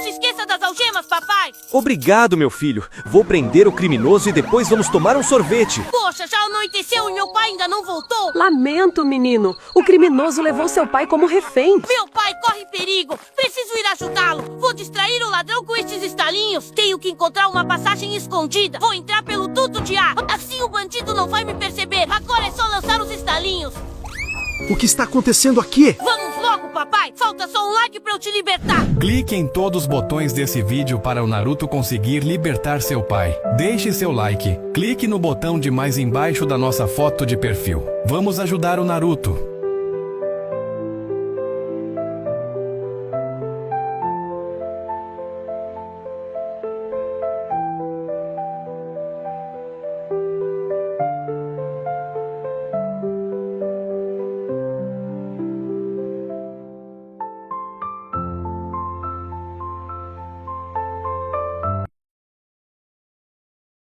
se esqueça das algemas, papai! Obrigado, meu filho. Vou prender o criminoso e depois vamos tomar um sorvete. Poxa, já anoiteceu e meu pai ainda não voltou? Lamento, menino. O criminoso levou seu pai como refém. Meu pai corre perigo! Preciso ir ajudá-lo! Vou distrair o ladrão com estes estalinhos! Tenho que encontrar uma passagem escondida! Vou entrar pelo duto de ar! Assim o bandido não vai me perceber! Agora é só lançar os estalinhos! O que está acontecendo aqui? Vamos logo, papai! Falta só um like pra eu te libertar! Clique em todos os botões desse vídeo para o Naruto conseguir libertar seu pai. Deixe seu like. Clique no botão de mais embaixo da nossa foto de perfil. Vamos ajudar o Naruto.